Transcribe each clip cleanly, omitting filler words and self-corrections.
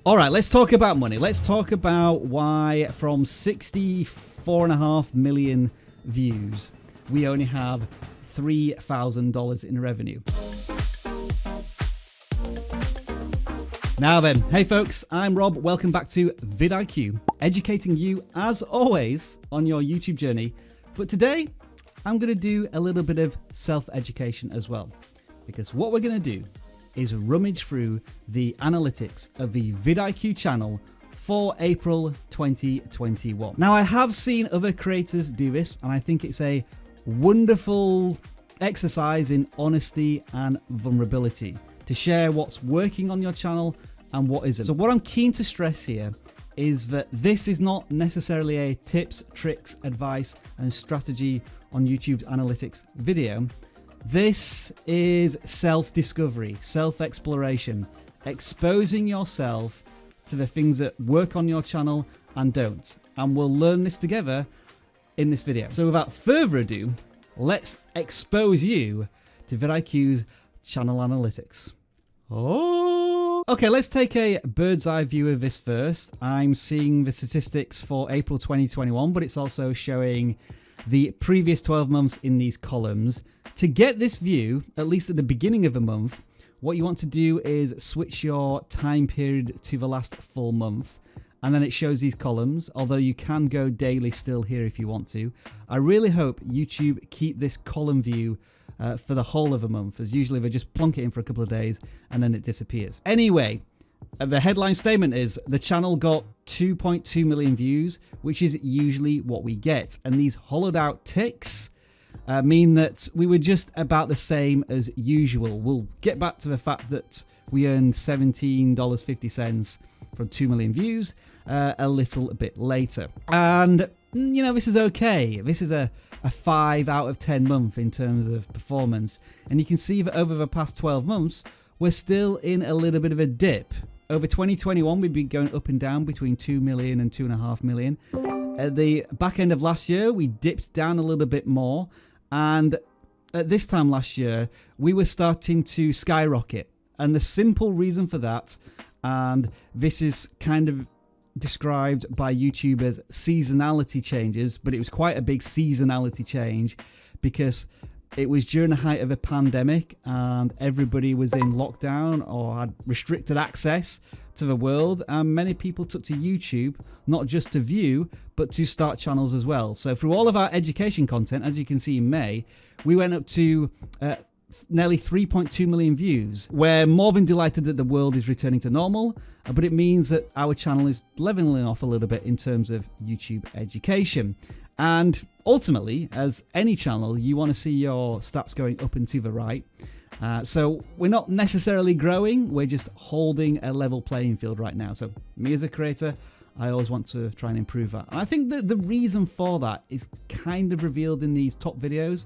All right, let's talk about money. Let's talk about why from 64.5 million views, we only have $3,000 in revenue. Now then, hey folks, I'm Rob. Welcome back to vidIQ, educating you as always on your YouTube journey. But today, I'm going to do a little bit of self-education as well, because what we're going to do is rummage through the analytics of the vidIQ channel for April 2021. Now, I have seen other creators do this, and I think it's a wonderful exercise in honesty and vulnerability to share what's working on your channel and what isn't. So what I'm keen to stress here is that this is not necessarily a tips, tricks, advice, and strategy on YouTube's analytics video. This is self-discovery, self-exploration, exposing yourself to the things that work on your channel and don't. And we'll learn this together in this video. So without further ado, let's expose you to vidIQ's channel analytics. Okay, let's take a bird's eye view of this first. I'm seeing the statistics for April 2021, but it's also showing the previous 12 months in these columns. To get this view, at least at the beginning of a month, what you want to do is switch your time period to the last full month, and then it shows these columns, although you can go daily still here if you want to. I really hope YouTube keep this column view for the whole of a month, as usually they just plonk it in for a couple of days and then it disappears. Anyway, the headline statement is the channel got 2.2 million views, which is usually what we get. And these hollowed out ticks mean that we were just about the same as usual. We'll get back to the fact that we earned $17.50 from 2 million views a little bit later. And, you know, this is okay. This is a 5 out of 10 month in terms of performance. And you can see that over the past 12 months, we're still in a little bit of a dip. Over 2021, we've been going up and down between 2 million and 2.5 million. At the back end of last year, we dipped down a little bit more. And at this time last year, we were starting to skyrocket. And the simple reason for that, and this is kind of described by YouTube as seasonality changes, but it was quite a big seasonality change because it was during the height of a pandemic and everybody was in lockdown or had restricted access to the world, and many people took to YouTube not just to view but to start channels as well. So through all of our education content, as you can see in May, we went up to nearly 3.2 million views. We're more than delighted that the world is returning to normal, but it means that our channel is leveling off a little bit in terms of YouTube education. And ultimately, as any channel, you want to see your stats going up and to the right. So we're not necessarily growing, we're just holding a level playing field right now. So me as a creator, I always want to try and improve that. And I think that the reason for that is kind of revealed in these top videos,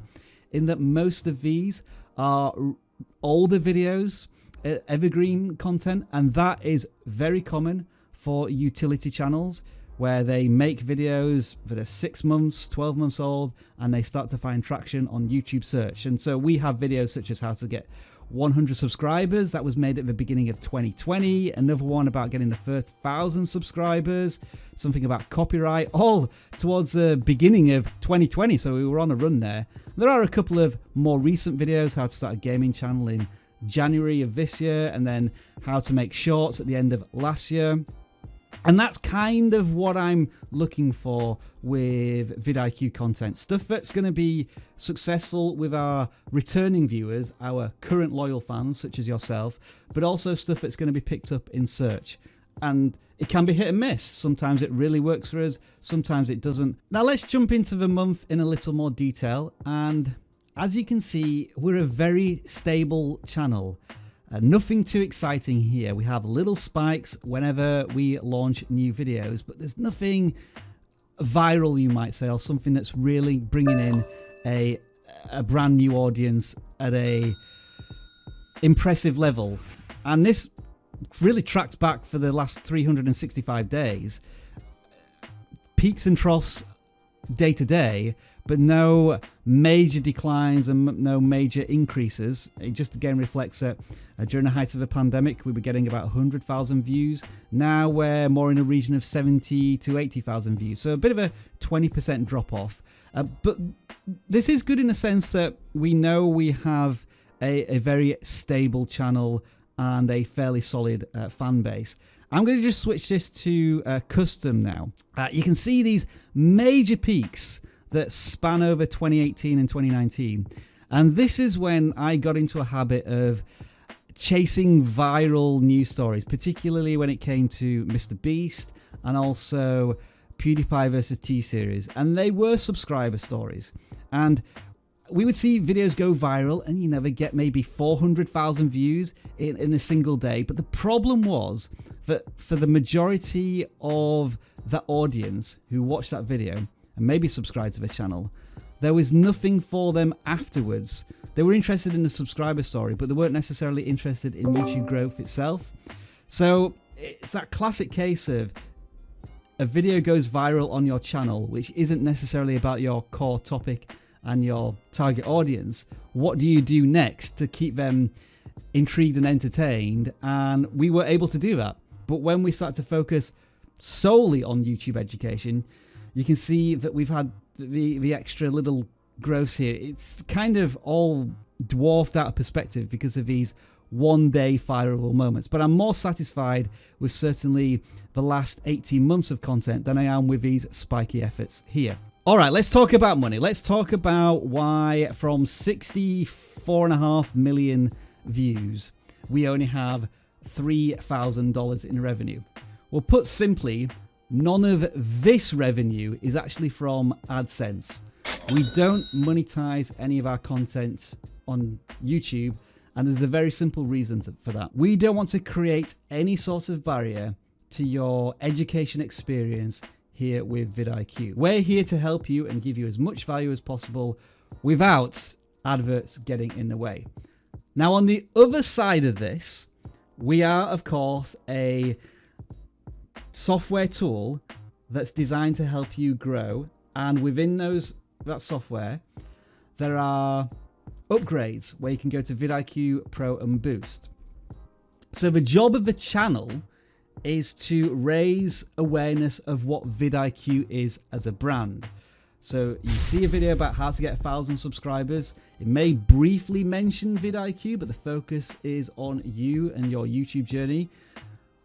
in that most of these are older videos, evergreen content, and that is very common for utility channels where they make videos that are 6 months, 12 months old, and they start to find traction on YouTube search. And so we have videos such as how to get 100 subscribers. That was made at the beginning of 2020. Another one about getting the first 1,000 subscribers. Something about copyright, all towards the beginning of 2020. So we were on a run there. There are a couple of more recent videos, how to start a gaming channel in January of this year, and then how to make shorts at the end of last year. And that's kind of what I'm looking for with vidIQ content. Stuff that's going to be successful with our returning viewers, our current loyal fans, such as yourself, but also stuff that's going to be picked up in search. And it can be hit and miss. Sometimes it really works for us, sometimes it doesn't. Now let's jump into the month in a little more detail. And as you can see, we're a very stable channel. Nothing too exciting here. We have little spikes whenever we launch new videos, but there's nothing viral, you might say, or something that's really bringing in a brand new audience at a impressive level. And this really tracks back for the last 365 days. Peaks and troughs day to day, but no major declines and no major increases. It just again reflects that during the height of the pandemic, we were getting about 100,000 views. Now we're more in a region of 70 to 80,000 views. So a bit of a 20% drop off. But this is good in the sense that we know we have a very stable channel and a fairly solid fan base. I'm going to just switch this to custom now. You can see these major peaks that span over 2018 and 2019. And this is when I got into a habit of chasing viral news stories, particularly when it came to Mr. Beast and also PewDiePie versus T-Series. And they were subscriber stories. And we would see videos go viral and you never get maybe 400,000 views in a single day. But the problem was that for the majority of the audience who watched that video and maybe subscribed to the channel, there was nothing for them afterwards. They were interested in the subscriber story, but they weren't necessarily interested in YouTube growth itself. So it's that classic case of a video goes viral on your channel, which isn't necessarily about your core topic and your target audience. What do you do next to keep them intrigued and entertained? And we were able to do that. But when we start to focus solely on YouTube education, you can see that we've had the extra little growth here. It's kind of all dwarfed out of perspective because of these one-day viral moments. But I'm more satisfied with certainly the last 18 months of content than I am with these spiky efforts here. All right, let's talk about money. Let's talk about why from 64.5 million views, we only have $3,000 in revenue. Well, put simply, none of this revenue is actually from AdSense. We don't monetize any of our content on YouTube, and there's a very simple reason for that. We don't want to create any sort of barrier to your education experience here with vidIQ. We're here to help you and give you as much value as possible without adverts getting in the way. Now, on the other side of this, we are, of course, a software tool that's designed to help you grow. And within that software, there are upgrades where you can go to vidIQ Pro and Boost. So the job of the channel is to raise awareness of what vidIQ is as a brand. So you see a video about how to get 1,000 subscribers. It may briefly mention vidIQ, but the focus is on you and your YouTube journey.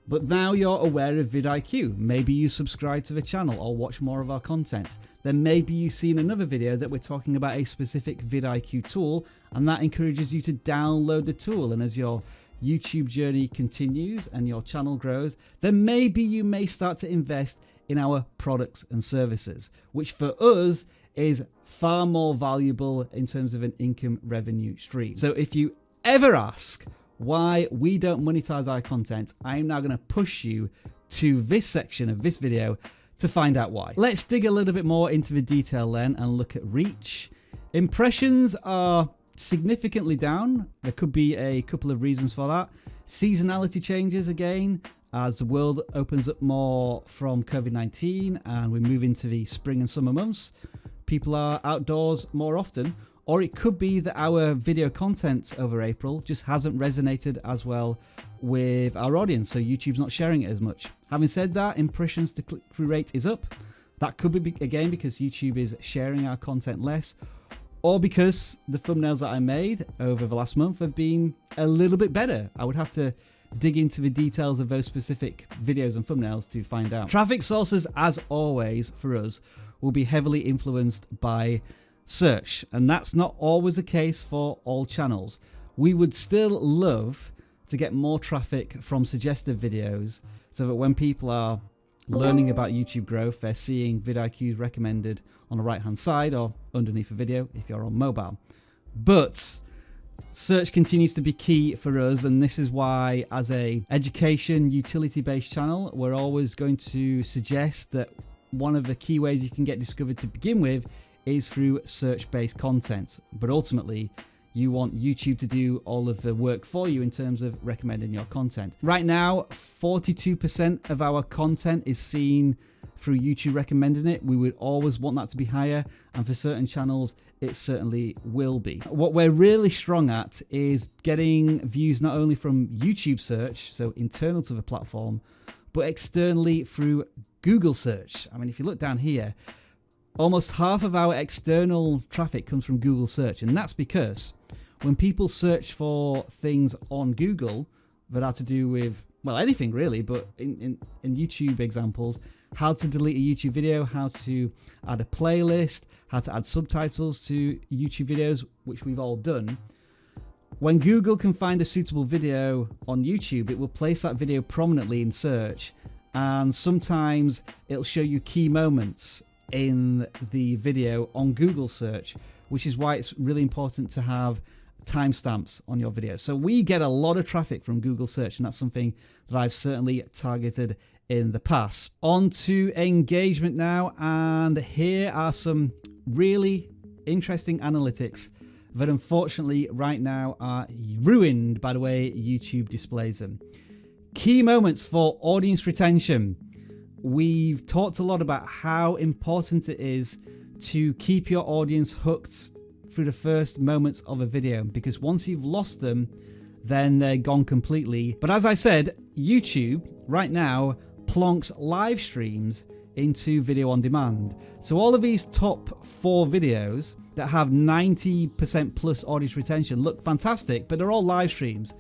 But now you're aware of vidIQ. Maybe you subscribe to the channel or watch more of our content. Then maybe you've seen another video that we're talking about a specific vidIQ tool, and that encourages you to download the tool. And as your YouTube journey continues and your channel grows, then maybe you may start to invest in our products and services, which for us is far more valuable in terms of an income revenue stream. So if you ever ask why we don't monetize our content, I'm now going to push you to this section of this video to find out why. Let's dig a little bit more into the detail then and look at reach. Impressions are significantly down. There could be a couple of reasons for that. Seasonality changes again as the world opens up more from COVID-19 and we move into the spring and summer months. People are outdoors more often. Or it could be that our video content over April just hasn't resonated as well with our audience, so YouTube's not sharing it as much. Having said that, impressions to click-through rate is up. That could be, again, because YouTube is sharing our content less, or because the thumbnails that I made over the last month have been a little bit better. I would have to dig into the details of those specific videos and thumbnails to find out. Traffic sources, as always, for us, will be heavily influenced by search, and that's not always the case for all channels. We would still love to get more traffic from suggested videos so that when people are learning about YouTube growth, they're seeing vidIQs recommended on the right hand side or underneath a video if you're on mobile. But search continues to be key for us, and this is why as a education utility based channel, we're always going to suggest that one of the key ways you can get discovered to begin with is through search-based content. But ultimately, you want YouTube to do all of the work for you in terms of recommending your content. Right now, 42% of our content is seen through YouTube recommending it. We would always want that to be higher, and for certain channels it certainly will be. What we're really strong at is getting views not only from YouTube search, so internal to the platform, but externally through Google search. I mean, if you look down here, almost half of our external traffic comes from Google search, and that's because when people search for things on Google that are to do with, well, anything really, but in YouTube examples, how to delete a YouTube video, how to add a playlist, how to add subtitles to YouTube videos, which we've all done. When Google can find a suitable video on YouTube, it will place that video prominently in search, and sometimes it'll show you key moments in the video on Google search, which is why it's really important to have timestamps on your video. So we get a lot of traffic from Google search, and that's something that I've certainly targeted in the past. On to engagement now, and here are some really interesting analytics that unfortunately right now are ruined by the way YouTube displays them. Key moments for audience retention. We've talked a lot about how important it is to keep your audience hooked through the first moments of a video, because once you've lost them, then they're gone completely. But as I said, YouTube right now plonks live streams into video on demand. So all of these top 4 videos that have 90% plus audience retention look fantastic, but they're all live streams.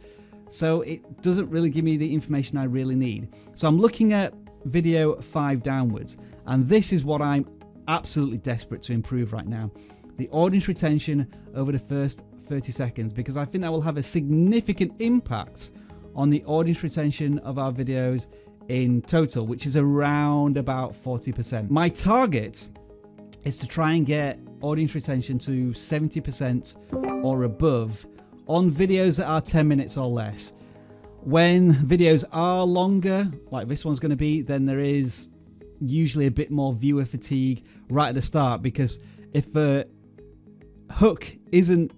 So it doesn't really give me the information I really need. So I'm looking at video 5 downwards, and this is what I'm absolutely desperate to improve right now. The audience retention over the first 30 seconds, because I think that will have a significant impact on the audience retention of our videos in total, which is around about 40%. My target is to try and get audience retention to 70% or above on videos that are 10 minutes or less. When videos are longer, like this one's going to be, then there is usually a bit more viewer fatigue right at the start, because if the hook isn't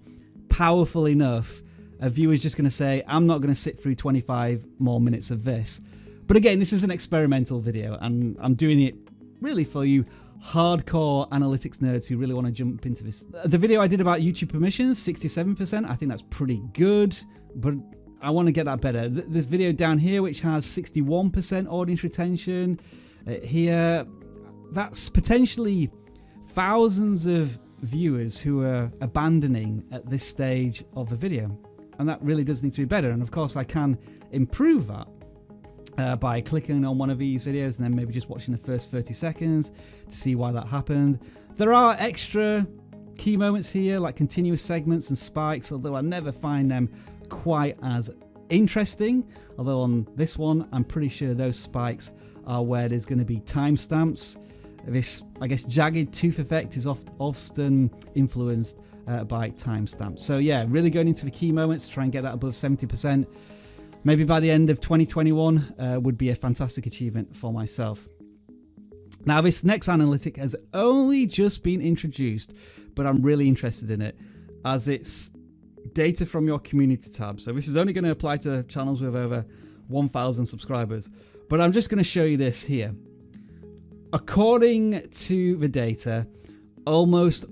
powerful enough, a viewer's just going to say, I'm not going to sit through 25 more minutes of this. But again, this is an experimental video, and I'm doing it really for you hardcore analytics nerds who really want to jump into this. The video I did about YouTube permissions, 67%, I think that's pretty good, but I want to get that better. The video down here, which has 61% audience retention, here, that's potentially thousands of viewers who are abandoning at this stage of the video, and that really does need to be better. And of course I can improve that by clicking on one of these videos and then maybe just watching the first 30 seconds to see why that happened. There are extra key moments here, like continuous segments and spikes, although I never find them quite as interesting. Although on this one, I'm pretty sure those spikes are where there's going to be timestamps. This, I guess, jagged tooth effect is often influenced by timestamps. So yeah, really going into the key moments to try and get that above 70%. Maybe by the end of 2021 would be a fantastic achievement for myself. Now, this next analytic has only just been introduced, but I'm really interested in it as it's data from your community tab. So this is only going to apply to channels with over 1,000 subscribers, but I'm just going to show you this here. According to the data, almost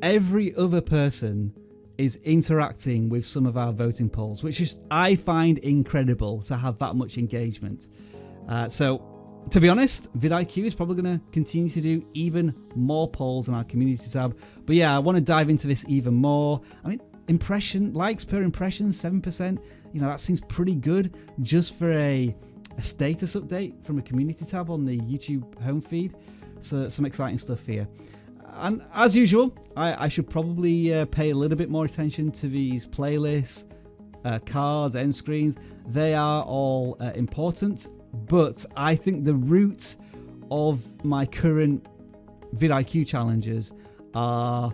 every other person is interacting with some of our voting polls, which is, I find, incredible to have that much engagement. So to be honest, vidIQ is probably going to continue to do even more polls on our community tab. But yeah, I want to dive into this even more. I mean, likes per impression, 7%. You know, that seems pretty good just for a status update from a community tab on the YouTube home feed. So some exciting stuff here. And as usual, I should probably pay a little bit more attention to these playlists, cards, end screens. They are all important, but I think the root of my current vidIQ challenges are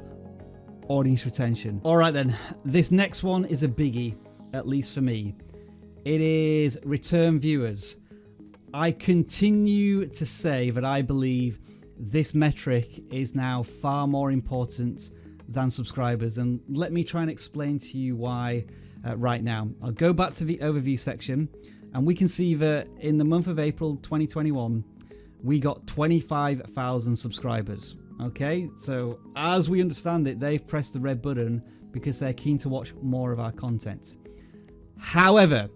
audience retention. All right then, this next one is a biggie, at least for me. It is return viewers. I continue to say that I believe this metric is now far more important than subscribers, and let me try and explain to you why right now. I'll go back to the overview section, and we can see that in the month of April 2021, we got 25,000 subscribers. Okay, so as we understand it, they've pressed the red button because they're keen to watch more of our content. However,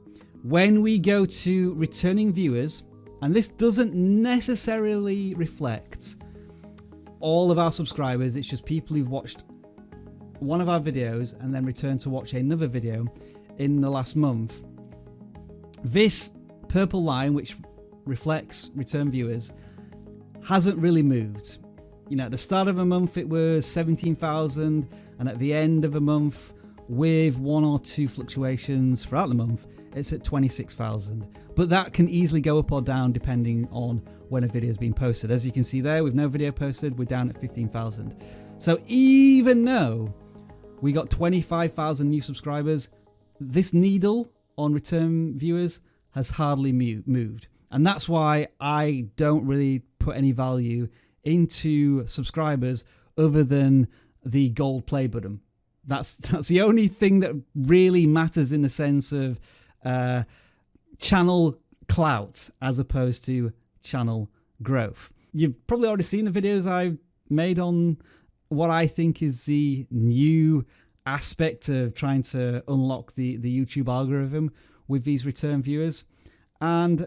when we go to returning viewers, and this doesn't necessarily reflect all of our subscribers, it's just people who've watched one of our videos and then returned to watch another video in the last month. This purple line, which reflects return viewers, hasn't really moved. You know, at the start of a month it was 17,000, and at the end of a month, with one or two fluctuations throughout the month, it's at 26,000. But that can easily go up or down depending on when a video has been posted. As you can see there, with no video posted, we're down at 15,000. So even though we got 25,000 new subscribers, this needle on return viewers has hardly moved. And that's why I don't really put any value into subscribers other than the gold play button. That's the only thing that really matters in the sense of channel clout as opposed to channel growth. You've probably already seen the videos I've made on what I think is the new aspect of trying to unlock the YouTube algorithm with these return viewers. And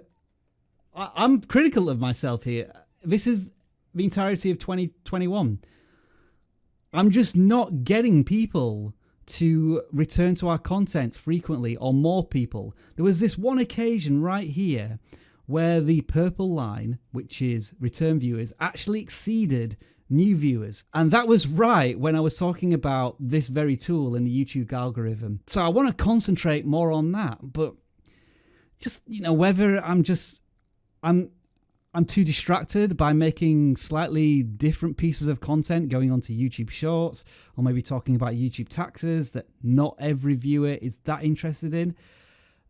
I'm critical of myself here. This is the entirety of 2021. I'm just not getting people to return to our content frequently, or more people. There was this one occasion right here where the purple line, which is return viewers, actually exceeded new viewers. And that was right when I was talking about this very tool in the YouTube algorithm. So I want to concentrate more on that, but just, you know, whether I'm too distracted by making slightly different pieces of content going onto YouTube Shorts, or maybe talking about YouTube taxes that not every viewer is that interested in.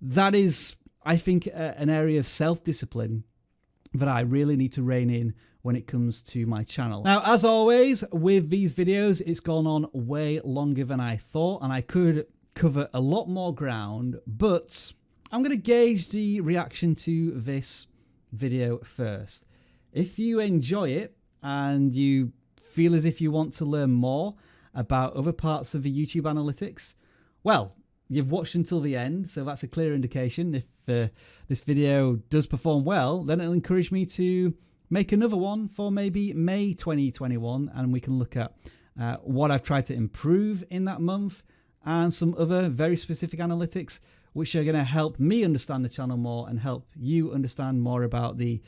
That is, I think, an area of self-discipline that I really need to rein in when it comes to my channel. Now, as always, with these videos, it's gone on way longer than I thought, and I could cover a lot more ground, but I'm going to gauge the reaction to this video first. If you enjoy it and you feel as if you want to learn more about other parts of the YouTube analytics, well, you've watched until the end, so that's a clear indication. If this video does perform well, then it'll encourage me to make another one for maybe May 2021, and we can look at what I've tried to improve in that month and some other very specific analytics which are going to help me understand the channel more and help you understand more about the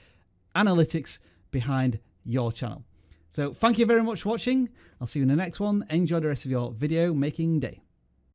analytics behind your channel. So thank you very much for watching. I'll see you in the next one. Enjoy the rest of your video making day.